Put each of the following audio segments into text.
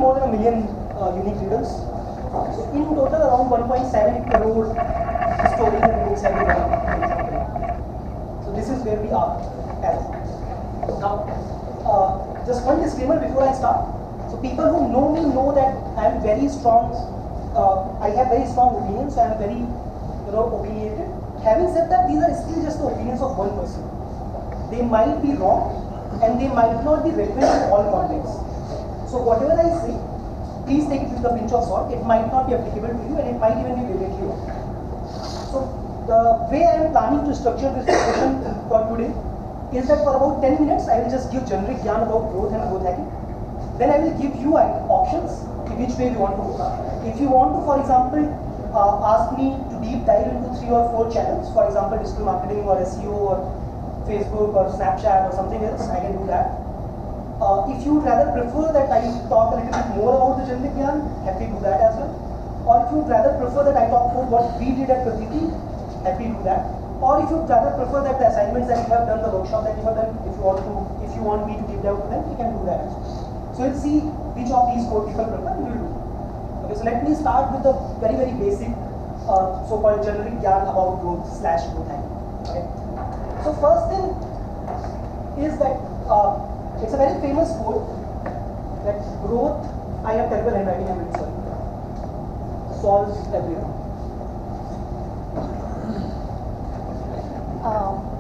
more than 1 million unique readers. So in total, around 1.7 crore stories and books have been written. So this is where we are as of now. Just one disclaimer before I start. So people who know me know that I am very strong. I have very strong opinions. So I am very, opinionated. Having said that, these are still just the opinions of one person. They might be wrong, and they might not be relevant in all contexts. So whatever I say, please take it with a pinch of salt. It might not be applicable to you, and it might even be brilliantly wrong. So the way I am planning to structure this discussion for today is that for about 10 minutes, I will just give generic yarn about growth and growth hacking. Then I will give you options in which way you want to go. If you want to, for example, ask me to deep dive into 3 or 4 channels, for example, digital marketing or SEO or Facebook or Snapchat or something else, I can do that. If you would rather prefer that I talk a little bit more about the generic yarn, happy to do that as well. Or if you would rather prefer that I talk about what we did at Pratilipi, happy to do that. Or if you would rather prefer that the assignments that you have done, the workshop that you have done, if you want me to deep dive to them, we can do that as well. So we'll see which of these 4 people prefer, we will do. Okay, so let me start with the very, very basic so-called generic yarn about growth / growth hacking. Okay. So first thing is that it's a very famous quote that growth, I have terrible handwriting, I'm really sorry, solves everything.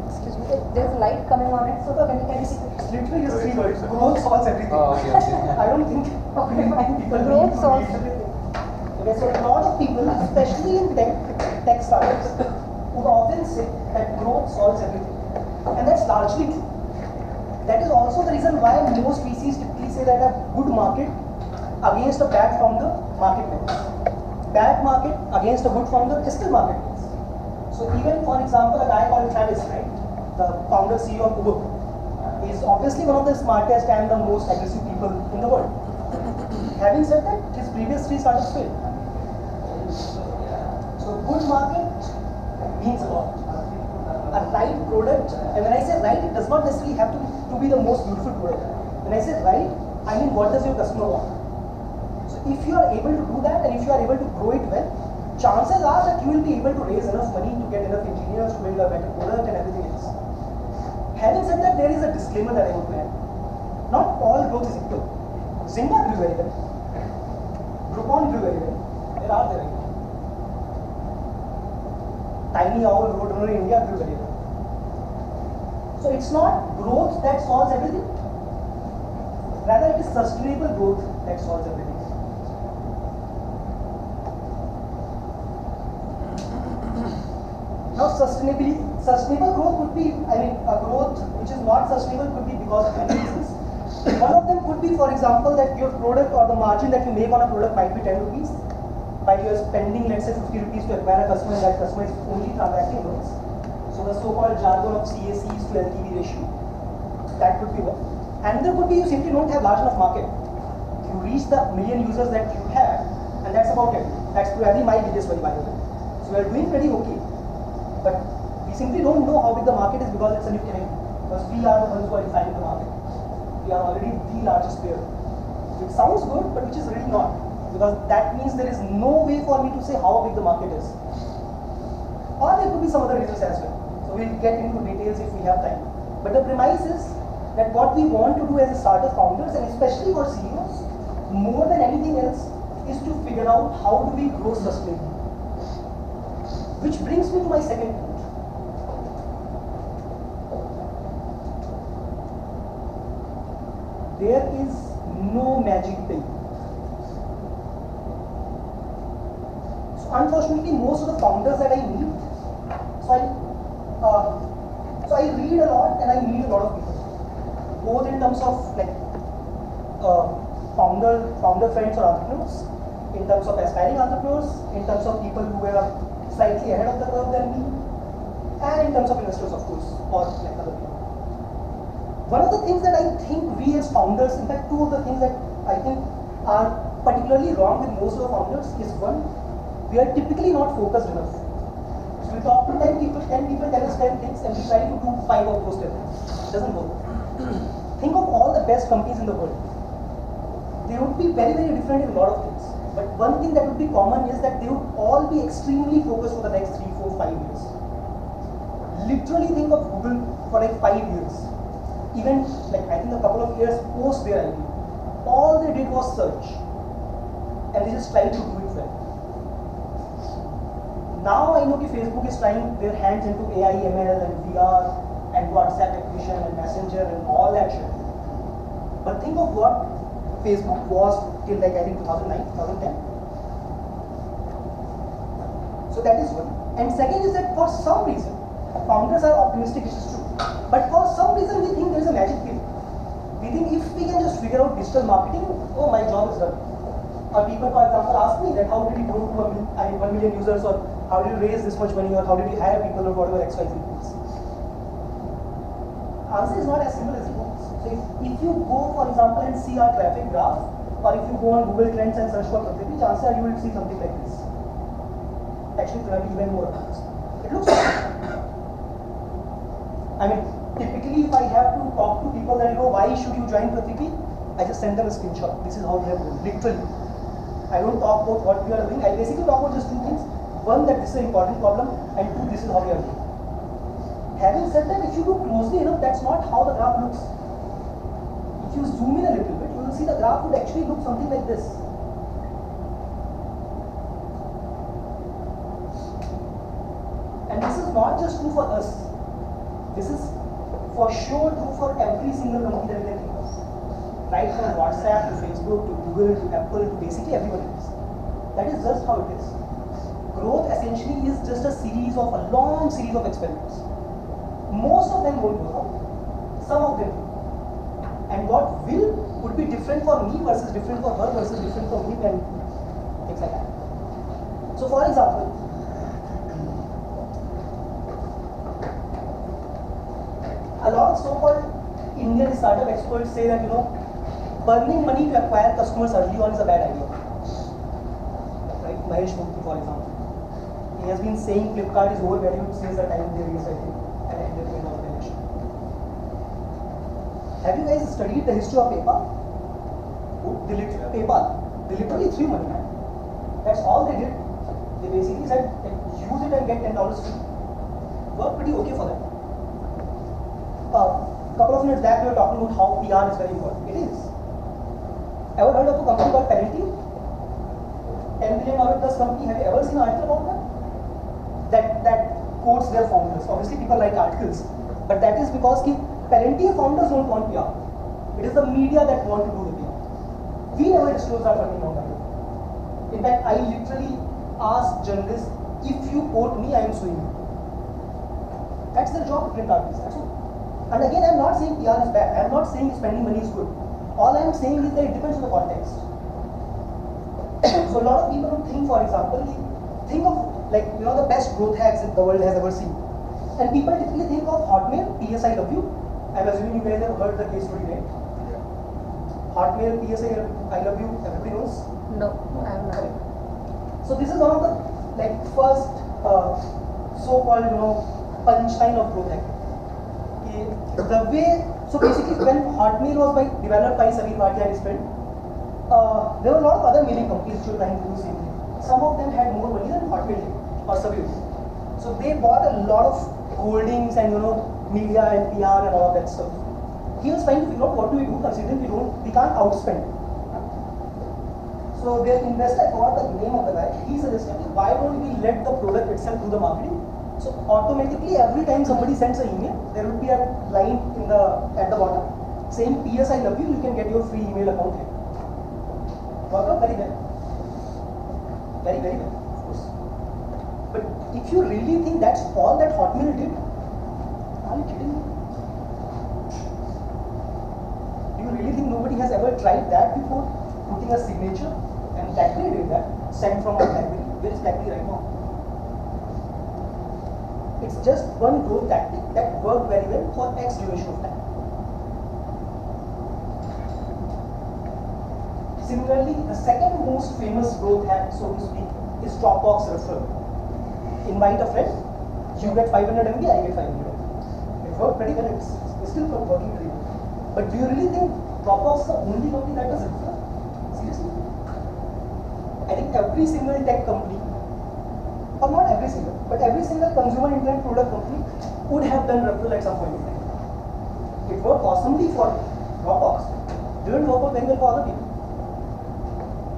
Excuse me, there's light coming on it, so can you see? It's literally just 3 words. Growth solves everything. Okay. I don't think people Growth solves everything. Okay, so a lot of people, especially in tech startups, would often say that growth solves everything. And that's largely true. That is also the reason why most VCs typically say that a good market against a bad founder, market wins. Bad market against a good founder, still market wins. So even, for example, a guy called Travis, right, the founder CEO of Uber, is obviously one of the smartest and the most aggressive people in the world. Having said that, his previous 3 startups failed. So good market means a lot. A right product, and when I say right, it does not necessarily have to be the most beautiful product. When I say right, I mean what does your customer want? So if you are able to do that, and if you are able to grow it well, chances are that you will be able to raise enough money to get enough engineers to build a better product and everything else. Having said that, there is a disclaimer that I want to add. Not all growth is equal. Zynga grew very well. Groupon grew very well. There are there. Tiny Owl Roadrunner in India grew very well. So it's not growth that solves everything. Rather, it is sustainable growth that solves everything. Now, sustainable growth could be, a growth which is not sustainable could be because of many reasons. One of them could be, for example, that your product or the margin that you make on a product might be 10 rupees. While you are spending, let's say, 50 rupees to acquire a customer, and that customer is only transacting once. So the so-called jargon of CAC to LTV ratio, that could be one. And there could be you simply don't have large enough market. You reach the million users that you have, and that's about it. That's probably my biggest worry, by the way. So we are doing pretty okay. But we simply don't know how big the market is because it's a new thing. Because we are the ones who are defining the market. We are already the largest player. It sounds good, but which is really not. Because that means there is no way for me to say how big the market is. Or there could be some other reasons as well. So we'll get into details if we have time. But the premise is that what we want to do as a startup founders, and especially for CEOs, more than anything else, is to figure out how do we grow sustainably. Which brings me to my second point. There is no magic pill. So unfortunately, most of the founders that I meet, so I read a lot and I meet a lot of people, both in terms of founder friends or entrepreneurs, in terms of aspiring entrepreneurs, in terms of people who are slightly ahead of the curve than me, and in terms of investors, of course, or like other people. One of the things that I think we as founders, in fact, 2 of the things that I think are particularly wrong with most of the founders is, one, we are typically not focused enough. So we talk to 10 people tell us 10 things, and we try to do 5 of those 10 things. It doesn't work. Think of all the best companies in the world. they would be very, very different in a lot of things. But one thing that would be common is that they would all be extremely focused for the next 3, 4, 5 years. Literally think of Google for like 5 years. Even like I think a couple of years post their IPO. All they did was search. And they just tried to do it well. Now I know that Facebook is trying their hands into AI, ML and VR and WhatsApp acquisition and Messenger and all that shit. But think of what Facebook was till like I think 2009, 2010. So that is one. And second is that for some reason, founders are optimistic, which is true. But for some reason we think there is a magic pill. We think if we can just figure out digital marketing, oh my job is done. Or people, for example, ask me that how did you grow to 1 million users, or how did you raise this much money, or how did you hire people, or whatever XYZ is. Answer is not as simple as it looks. So if you go, for example, and see our traffic graph, or if you go on Google Trends and search for Pratilipi, chances are you will see something like this. Actually, probably even more advanced. It looks like I mean, typically if I have to talk to people that why should you join Pratilipi, I just send them a screenshot. This is how we have grown, literally. I don't talk about what we are doing. I basically talk about just two things. One, that this is an important problem, and two, this is how we are doing. Having said that, if you look closely enough, that's not how the graph looks. If you zoom in a little bit, you will see the graph would actually look something like this. And this is not just true for us. This is for sure true for every single company that we can think of. Right from WhatsApp to Facebook to Google to Apple to basically everyone else. That is just how it is. Growth essentially is just a long series of experiments. Most of them won't work out. Some of them will. And what will would be different for me versus different for her versus different for him and things like that. So for example, a lot of so-called Indian startup experts say that burning money to acquire customers early on is a bad idea. Right? Mahesh Mukti, for example. He has been saying Flipkart is overvalued since the time they raised an entertainment organization. Have you guys studied the history of PayPal? PayPal. They literally threw money. That's all they did. They basically said, use it and get $10 free. Worked pretty okay for them. A couple of minutes back we were talking about how PR is very important. It is. Ever heard of a company called Pratilipi? $10 billion plus company. Have you ever seen an article about that? That quotes their founders. Obviously people like articles, but that is because Pratilipi founders don't want PR. It is the media that want to do the PR. We never disclose our funding number. In fact, I literally ask journalists, if you quote me, I am suing you. That's their job to print articles. That's all. And again, I am not saying PR is bad. I am not saying spending money is good. All I am saying is that it depends on the context. So a lot of people who think, for example, think of the best growth hacks that the world has ever seen. And people typically think of Hotmail, PS I love you. I'm assuming you guys have heard the case story, right? Yeah. Hotmail, PS I love you, everybody knows? No, I have not. Okay. So this is one of the first so-called punchline of growth hacking. The way, so basically when Hotmail was developed by Sameer Bhatia and his friend, there were a lot of other mailing companies which were trying to do the same thing. Some of them had more money than Hotmail did, or Sameer did. So they bought a lot of holdings and media and PR and all of that stuff. He was trying to figure out what do we do considering we can't outspend. So their investor, I forgot the name of the guy, he suggested why don't we let the product itself do the marketing. So automatically every time somebody sends an email, there will be a line at the bottom saying PS I love you, you can get your free email account here. Worked out very well. Very, very well, of course. But if you really think that's all that Hotmail did, are you kidding me? Do you really think nobody has ever tried that before? Putting a signature, and BlackBerry did that, sent from a BlackBerry. Where is BlackBerry right now? It's just one growth tactic that worked very well for X duration of time. Similarly, the second most famous growth hack, so to speak, is Dropbox referral. Invite a friend, you get 500 MB, I get 500 MB. It worked pretty well, it's still working pretty well. But do you really think Dropbox is the only company that does it? every single tech company, or not every single, but every single consumer internet product company would have done referral at some point in time. It worked awesomely for Dropbox, didn't work out very well for other people.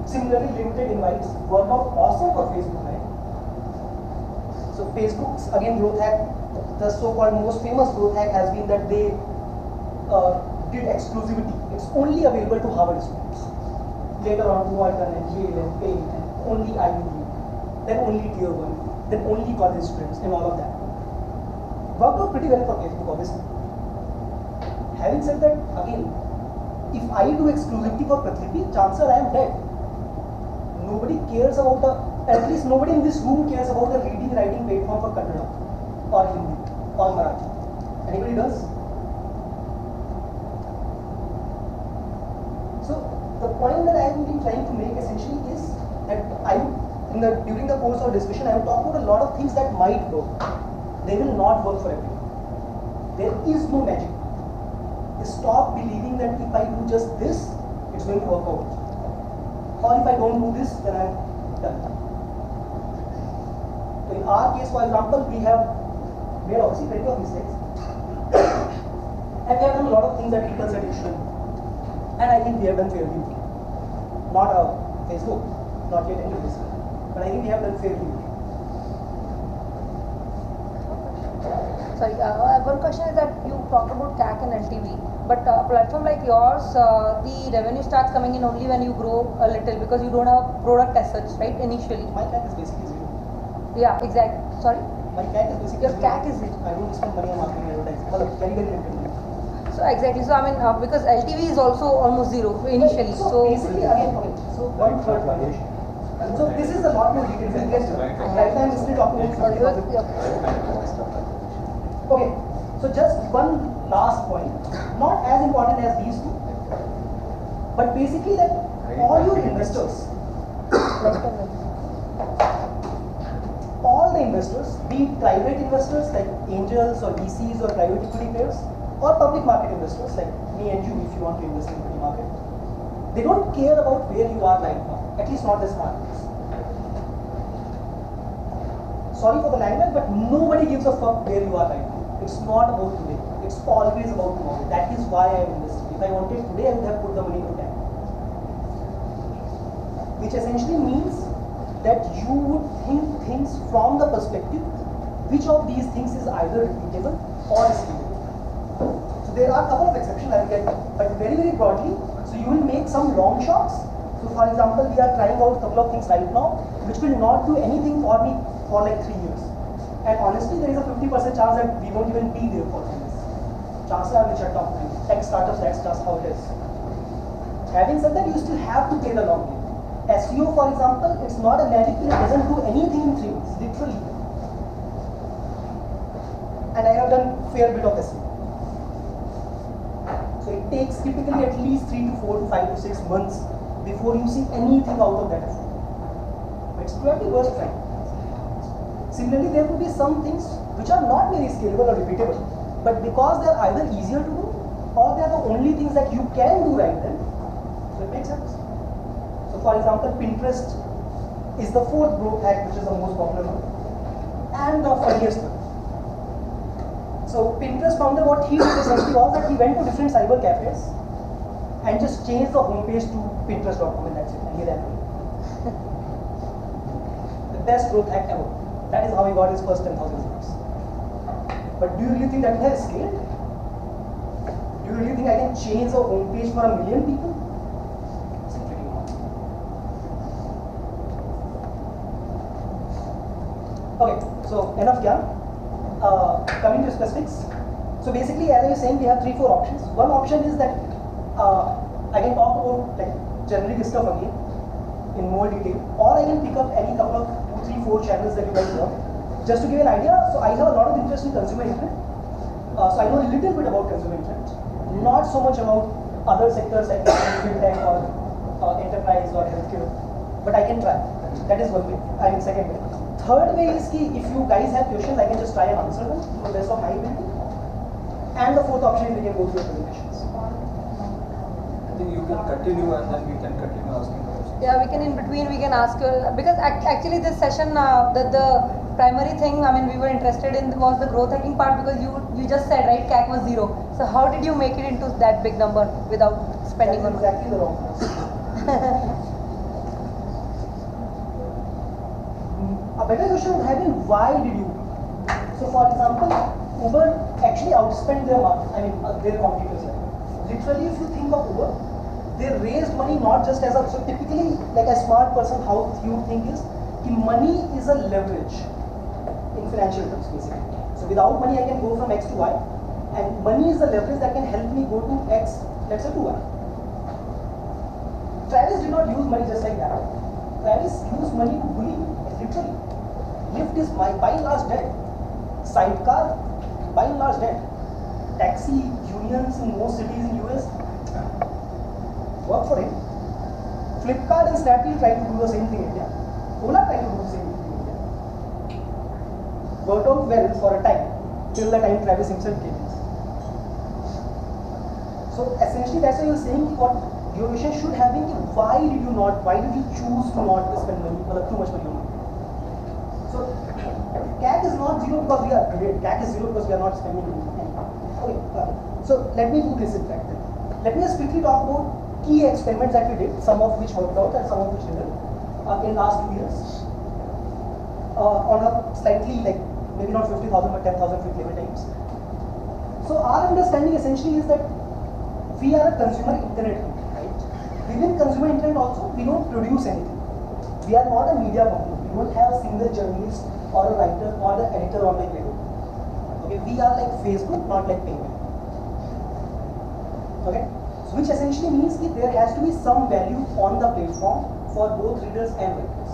Similarly, limited invites worked out awesome for Facebook, right? So Facebook's, again, growth hack, the so-called most famous growth hack has been that they did exclusivity. It's only available to Harvard students. Later on to Wharton and Yale and Payne and only Ivy League, then only Tier 1, then only college students and all of that. Worked out pretty well for Facebook, obviously. Having said that, again, if I do exclusivity for Pratilipi, chances are I am dead. Nobody cares about at least nobody in this room cares about the reading writing platform for Kannada or Hindi or Marathi. Anybody does? So the point that I have been trying to make essentially is that during the course of discussion I will talk about a lot of things that might work. They will not work for everyone. There is no magic. Stop believing that if I do just this, it's going to work out. Or if I don't do this, then I'm done. So in our case, for example, we have made obviously plenty of mistakes. And we have done a lot of things that people said you shouldn't. And I think we have done fairly okay. Not Facebook, not yet any business. But I think we have done fairly okay. Sorry, one question is that you talked about CAC and LTV, but a platform like yours, the revenue starts coming in only when you grow a little because you don't have product as such, right? Initially. My CAC is basically zero. Yeah, exactly. Sorry? My CAC is basically Your zero. CAC is zero. I don't spend money on marketing and advertising. Well, very, very limited money. So exactly. So I mean, because LTV is also almost zero initially. So basically, again, okay. So one third point. So this is a lot more detailed. We'll get to it. Right now I'm still talking about 40,000. Okay, so just one last point, not as important as these two, but basically that all your investors, all the investors, be it private investors like angels or VCs or private equity players, or public market investors like me and you if you want to invest in equity market, they don't care about where you are right now, at least not the smart ones. Sorry for the language, but nobody gives a fuck where you are right now. It's not about today. It's always about tomorrow. That is why I am investing. If I wanted today, I would have put the money to that. Which essentially means that you would think things from the perspective which of these things is either repeatable or scalable. So there are a couple of exceptions I will get, but very, very broadly, so you will make some long shots. So for example, we are trying out a couple of things right now, which will not do anything for me for like 3 years. And honestly, there is a 50% chance that we won't even be there for 3 years. Chances are we shut down. Tech startups, that's just how it is. Having said that, you still have to play the long game. SEO, for example, it's not a magic pill, it doesn't do anything in 3 months, literally. And I have done fair bit of SEO. So it takes typically at least 3 to 4 to 5 to 6 months before you see anything out of that effort. It's probably worth trying. Similarly, there could be some things which are not very scalable or repeatable, but because they are either easier to do or they are the only things that you can do right then, so it makes sense. So for example, Pinterest is the fourth growth hack, which is the most popular one and the funniest one. So Pinterest founder, what he did essentially was that he went to different cyber cafes and just changed the homepage to Pinterest.com and that's it. And he ran away. The best growth hack ever. That is how he got his first 10,000 users. But do you really think that has scaled? Do you really think I can change a homepage for 1 million people? It's pretty hard. Okay, so enough yarn. Coming to specifics. So basically, as I was saying, we have 3-4 options. One option is that I can talk about like generic stuff again in more detail, or I can pick up any couple of 2, 3, 4 channels that you guys want. Just to give an idea, so I have a lot of interest in consumer internet. So I know a little bit about consumer internet, not so much about other sectors like fintech or enterprise or healthcare, but I can try. That is one way. I mean, second way. Third way is ki if you guys have questions, I can just try and answer them to the best of my ability. And the fourth option is we can go through your presentations. I think you can continue and then we can continue asking questions. Yeah, we can in between, we can ask you, because actually this session, the primary thing, I mean, we were interested in was the growth hacking part, because you just said, right, CAC was 0. So how did you make it into that big number without spending on exactly the wrong person. A better question would have been, why did you? So for example, Uber actually outspent their their competitors. Literally, if you think of Uber, they raised money not just as a, so typically like a smart person, how you think is, money is a leverage in financial terms basically. So without money I can go from X to Y, and money is the leverage that can help me go to X, let's say to Y. Travis did not use money just like that. Travis used money to bully me, literally. Lyft is by and large dead. Sidecar, by and large dead. Taxi unions in most cities in US work for him. Flipkart and Snapdeal try to do the same thing in India. Ola try to do the same thing in India. Worked out well for a time, till the time Travis himself came in. So essentially that's why you're saying what your question should have been, why did you choose to not spend money, or too much money on money? So CAC is not 0 because we are great. CAC is 0 because we are not spending money. Okay, so let me do this in fact then. Let me just quickly talk about key experiments that we did, some of which worked out and some of which didn't, in last 2 years. On a slightly, like maybe not 50,000 but 10,000 feet limit times. So our understanding essentially is that we are a consumer internet company, right? Within consumer internet also, we don't produce anything. We are not a media company. We don't have a single journalist or a writer or an editor on my payroll. Okay, we are like Facebook, not like PayPal. Okay, so which essentially means that there has to be some value on the platform for both readers and writers.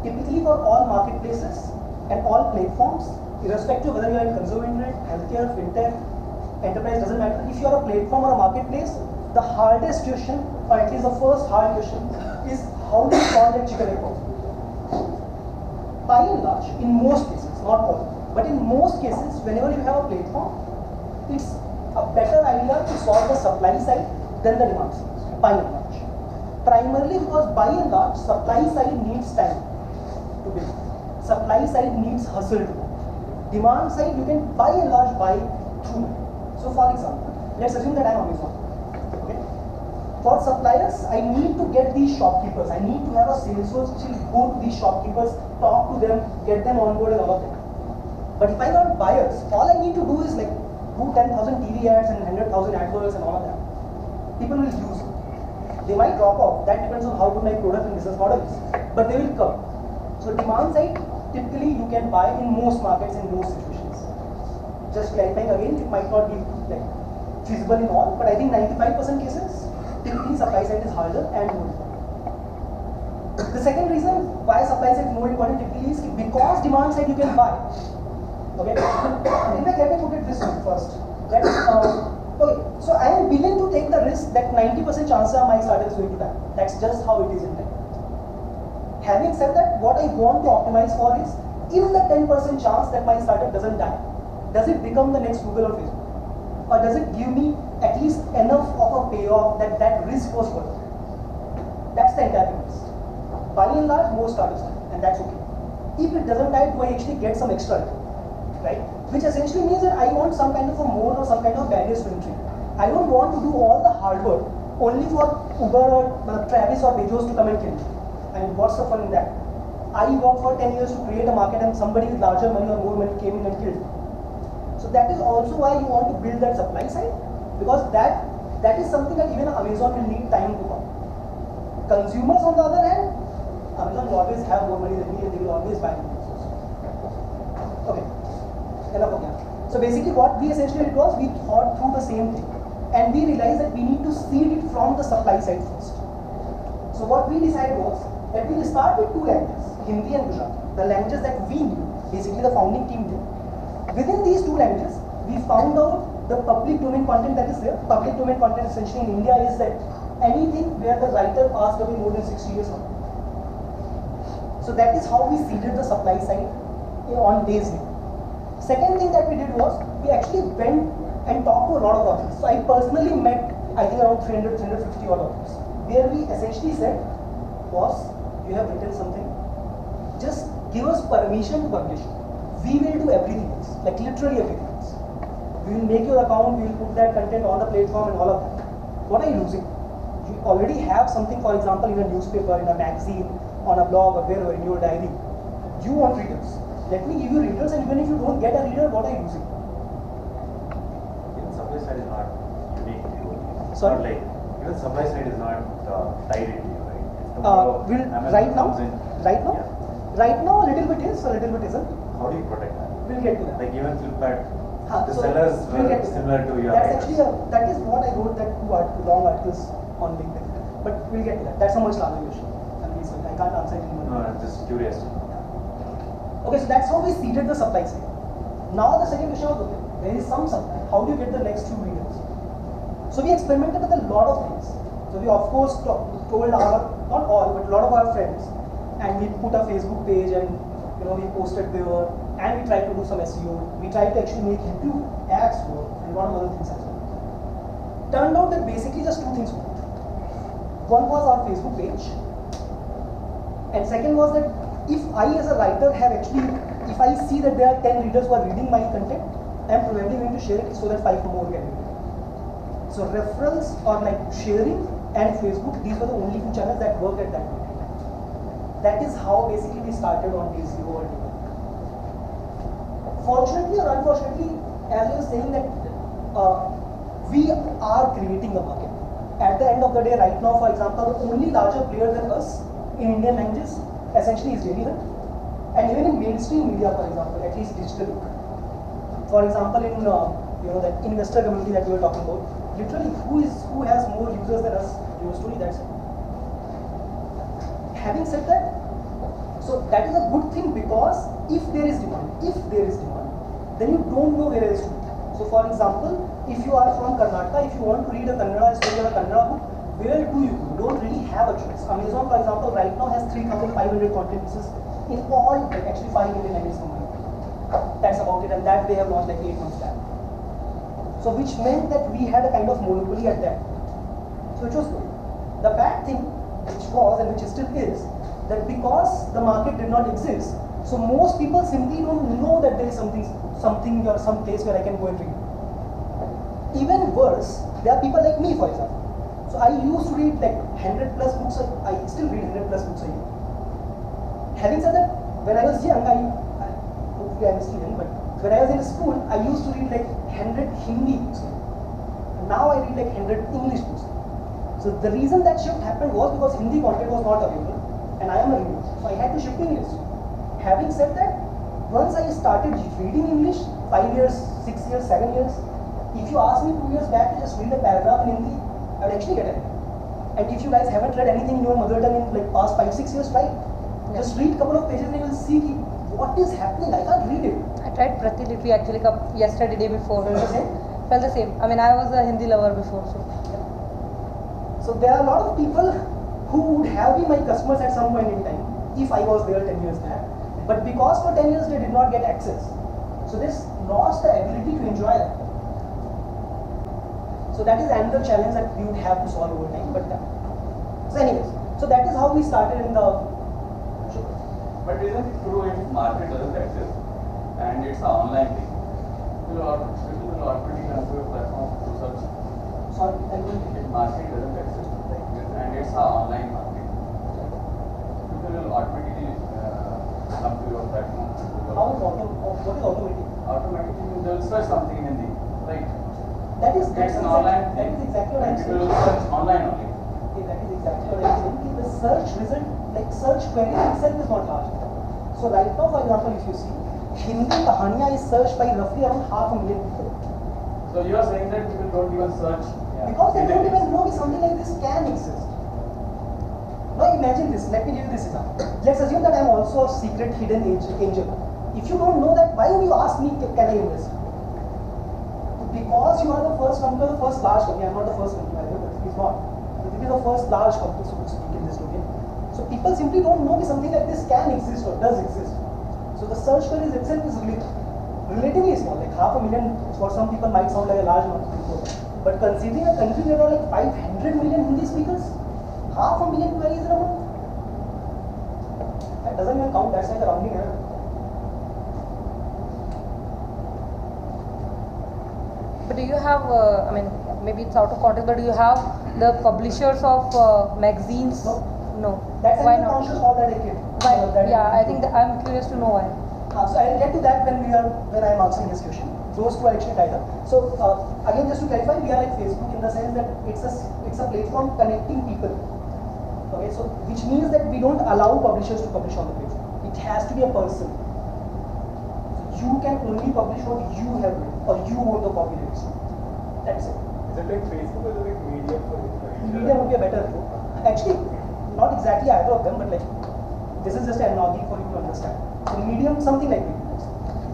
Typically for all marketplaces and all platforms, irrespective of whether you are in consumer internet, healthcare, fintech, enterprise, doesn't matter. If you are a platform or a marketplace, the hardest question, or at least the first hard question, is how do you call that chicken egg problem? By and large, in most cases, not all, but in most cases, whenever you have a platform, it's a better idea to solve the supply side than the demand side, by and large. Primarily because by and large, supply side needs time to build. Supply side needs hustle to build. Demand side, you can by and large buy through. So for example, let's assume that I'm Amazon. Okay? For suppliers, I need to get these shopkeepers. I need to have a sales force which will go to these shopkeepers, talk to them, get them on board and all of that. But if I got buyers, all I need to do is like do 10,000 TV ads and 100,000 adverts and all of that. People will use it. They might drop off. That depends on how good my product and business model is. But they will come. So demand side, typically you can buy in most markets in most situations. Just clarifying again, it might not be like feasible in all, but I think 95% cases, typically supply side is harder and more important. The second reason why supply side is more important typically is because demand side you can buy. Okay. In fact, let me put it this way first. That, okay, so I am willing to take the risk that 90% chances are my startup is going to die. That's just how it is in life. Having said that, what I want to optimize for is, in the 10% chance that my startup doesn't die, does it become the next Google or Facebook? Or does it give me at least enough of a payoff that that risk was worth it? That's the entire risk. By and large, most startups die, and that's okay. If it doesn't die, do I actually get some extra? Right? Which essentially means that I want some kind of a mode or some kind of barriers to entry. I don't want to do all the hard work only for Uber or Travis or Bezos to come and kill me. I mean, what's the fun in that? I worked for 10 years to create a market and somebody with larger money or more money came in and killed me. So that is also why you want to build that supply side, because that is something that even Amazon will need time to come. Consumers on the other hand, Amazon will always have more money than me and they will always buy me. Okay. Enough of that. So basically what we essentially did was, we thought through the same thing and we realized that we need to seed it from the supply side first. So what we decided was that we will start with two languages, Hindi and Gujarati, the languages that we knew, basically the founding team knew. Within these two languages, we found out the public domain content that is there. Public domain content essentially in India is that anything where the writer passed away more than 60 years ago. So that is how we seeded the supply side on day's name. Second thing that we did was, we actually went and talked to a lot of authors. So I personally met, I think around 300, 350 odd authors, where we essentially said, boss, you have written something, just give us permission to publish it. We will do everything else, like literally everything else. We will make your account, we will put that content on the platform and all of that. What are you losing? You already have something, for example, in a newspaper, in a magazine, on a blog, or wherever, in your diary. You want readers. Let me give you readers, and even if you don't get a reader, what are you losing? Even supply side is not unique to you. It's Sorry? not like, even supply side is not tied into you, right? It's Will Amazon right now? comes in. Right now? Yeah. Right now, a little bit is, a little bit isn't. How do you protect that? We'll get to that. Like even Flipkart, the So sellers we'll were get to that. similar to your That's writers. actually that is what I wrote that long articles on LinkedIn. But we'll get to that. That's a much larger question. I can't answer it in one. No, I'm just curious. Okay, so that's how we seeded the supply side. Now the second question was, okay, there is some supply. How do you get the next few readers? So we experimented with a lot of things. So we of course told our, not all, but a lot of our friends, and we put a Facebook page and we posted there, and we tried to do some SEO. We tried to actually make YouTube ads work and a lot of other things as well. Turned out that basically just two things worked. One was our Facebook page, and second was that if I as a writer have actually, if I see that there are 10 readers who are reading my content, I am probably going to share it so that 5 more can read it. So referrals or like sharing and Facebook, these were the only two channels that worked at that point. That is how basically we started on day zero or day one. Fortunately or unfortunately, as I was saying that we are creating a market. At the end of the day, right now, for example, the only larger player than us in Indian languages essentially is Daily Hunt, and even in mainstream media, for example, at least digital. For example, in that investor community that we were talking about, literally who has more users than us? Your story, that's it. Having said that, so that is a good thing, because if there is demand, then you don't know where else to be. So for example, if you are from Karnataka, if you want to read a Kannada story or a Kannada book, where do you go? You don't really have a choice. Amazon, for example, right now has 3,500 content pieces in all, actually 5 million languages combined. That's about it, and that they have launched like 8 months back. So which meant that we had a kind of monopoly at that. So which was good. The bad thing, which was and which still is, that because the market did not exist, so most people simply don't know that there is something or some place where I can go and read. Even worse, there are people like me, for example. So I used to read like 100 plus books. I still read 100 plus books a year. Having said that, when I was young, hopefully I'm still young, but when I was in school, I used to read like 100 Hindi books. Now I read like 100 English books. So the reason that shift happened was because Hindi content was not available, and I am a reader, so I had to shift to English. Having said that, once I started reading English, 5 years, 6 years, 7 years, if you ask me 2 years back to just read a paragraph in Hindi, I would actually get it. And if you guys haven't read anything in your mother tongue in like past 5-6 years, try. Just read a couple of pages and you will see what is happening. I can't read it. I tried Pratilipi actually yesterday, day before. Felt the same? Felt the same. I mean, I was a Hindi lover before, so. So there are a lot of people who would have been my customers at some point in time, if I was there 10 years back. But because for 10 years they did not get access, so they lost the ability to enjoy that. So that is another challenge that we would have to solve over time. But so anyways, so that is how we started in the. But isn't it true if market doesn't exist and it's an online thing? People will automatically come to your platform to search. Sorry, If market doesn't exist and it's an online market, people will automatically come to your platform. How is what is automatic? Automatically they will search something in Hindi, right? That's It's an online that thing. is exactly what I'm And people saying. will search online only. Okay, that is exactly what I'm saying. The search result, like search query itself is not large. So right now, for example, if you see, Hindi kahaniya is searched by roughly around 500,000 people. So you are saying that people don't even search. Because they don't even know if something like this can exist. Now imagine this, let me give you this example. Let's assume that I am also a secret hidden angel. If you don't know that, why would you ask me, can I invest? Because you are the first company, the first large company. I am not the first company, but it is not. But it is the first large company, so to speak, in this domain. So people simply don't know if something like this can exist or does exist. So the search queries itself is relatively small, like 500,000 for some people might sound like a large amount of people. But considering a country where there are like 500 million Hindi speakers, 500,000 queries in a month, count, that's like a rounding error. But do you have, I mean, maybe it's out of context, but do you have the publishers of magazines? No. No. That's Why an not? conscious call that I did. Why? That Yeah, I I think that I'm curious to know why. So I'll get to that when I am answering this question. Those two are actually tied up. So again, just to clarify, we are like Facebook in the sense that it's a platform connecting people. Okay, so which means that we don't allow publishers to publish on the platform. It has to be a person. You can only publish what you have written or you own the copyrights. That's it. Is it like Facebook or is it like Medium for it? Medium would be a better approach. Actually, not exactly either of them, but like this is just an analogy for you to understand. So Medium, something like Medium.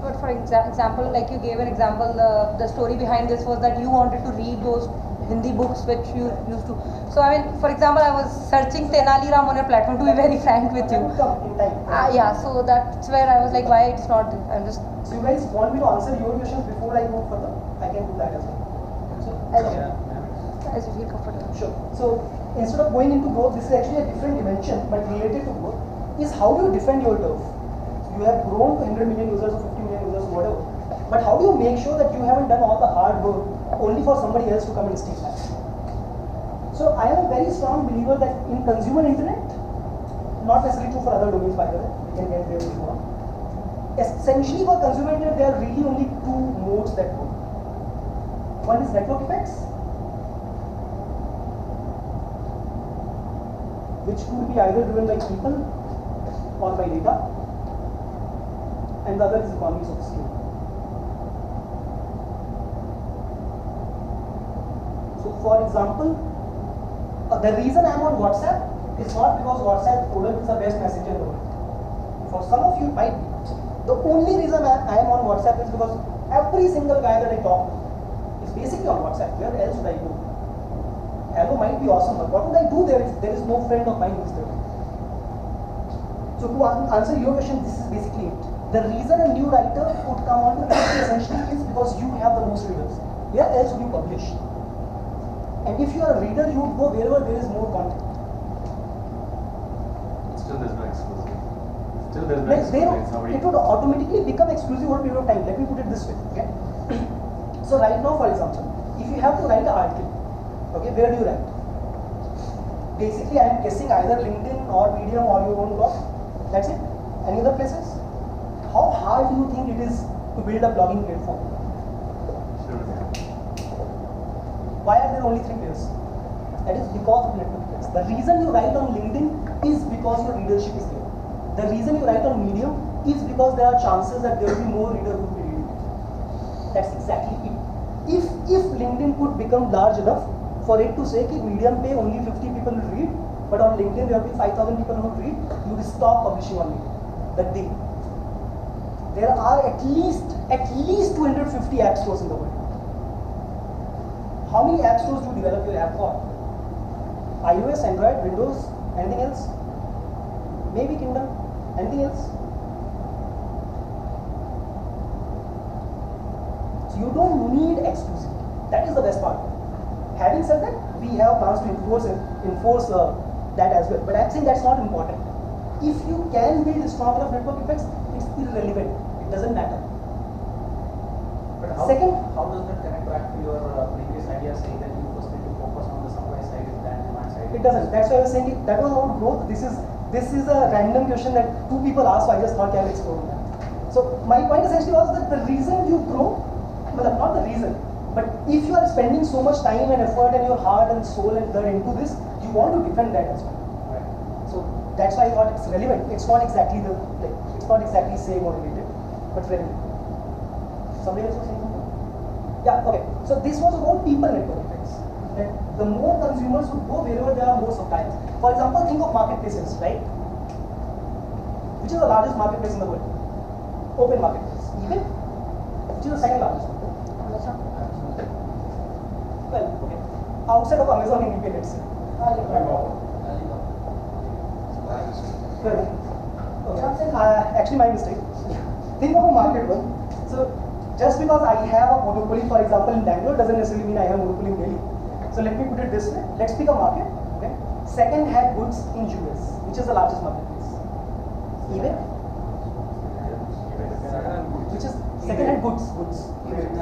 But for example, like you gave an example, the story behind this was that you wanted to read those Hindi books which you used to. So I mean, for example, I was searching Tenali Ram on your platform, to be very frank with you. Come in time. Yeah, so that's where I was like, why it's not, I'm just... So you guys want me to answer your questions before I go further? I can do that as well. So, As you feel comfortable. sure. So instead of going into growth, this is actually a different dimension, but related to growth, is how do you defend your turf? You have grown to 100 million users or 50 million users, whatever. But how do you make sure that you haven't done all the hard work only for somebody else to come and steal that? So I am a very strong believer that in consumer internet, not necessarily true for other domains by the way, we can get there if you want. Essentially for consumer internet, there are really only two modes that work. One is network effects, which could be either driven by people or by data, and the other is economies of scale. So for example, the reason I am on WhatsApp is not because WhatsApp product is the best messenger in the world. For some of you it might be. The only reason I am on WhatsApp is because every single guy that I talk to is basically on WhatsApp. Where else would I go? Hello might be awesome, but what would I do there if there is no friend of mine who is there? So to answer your question, this is basically it. The reason a new writer would come on to essentially is because you have the most readers. Where else would you publish? And if you are a reader, you would go wherever there is more content. Still there's no exclusive. Still there's no Like exclusive. it would automatically become exclusive over a period of time. Let me put it this way. Okay. So right now, for example, if you have to write an article, okay, where do you write? Basically, I am guessing either LinkedIn or Medium or your own blog. That's it. Any other places? How hard do you think it is to build a blogging platform? Why are there only 3 players? That is because of network effects. The reason you write on LinkedIn is because your readership is there. The reason you write on Medium is because there are chances that there will be more readers who will be reading it. That's exactly it. If LinkedIn could become large enough for it to say that Medium pay only 50 people will read, but on LinkedIn there will be 5,000 people who will read, you will stop publishing on LinkedIn that day. There are at least 250 app stores in the world. How many app stores do you develop your app for? iOS, Android, Windows, anything else? Maybe Kindle, anything else? So you don't need exclusivity. That is the best part. Having said that, we have plans to enforce that as well. But I'm saying that's not important. If you can build strong enough network effects, it's irrelevant. It doesn't matter. But how does that connect back to your previous idea saying that you first need to focus on the supply side than demand side? It doesn't. That's why I was saying that was about growth. This is a random question that 2 people asked, so I just thought I'll explore that. So my point essentially was that the reason you grow, well, not the reason, but if you are spending so much time and effort and your heart and soul and blood into this, you want to defend that as well. Right. So that's why I thought it's relevant. It's not exactly it's not exactly same or related, but relevant. Somebody else was saying something? Yeah, okay. So this was about people network effects. That the more consumers would go wherever there are more suppliers. For example, think of marketplaces, right? Which is the largest marketplace in the world? Open marketplace. eBay? Which is the second largest one? Amazon. Well, okay. Outside of Amazon in eBay, let's say. Well, okay. Actually, my mistake. Think of a market one. So, just because I have a monopoly, for example, in Bangalore, doesn't necessarily mean I have a monopoly in Delhi. So let me put it this way. Let's pick a market. Okay. Second-hand goods in US, which is the largest marketplace. eBay. Second hand goods.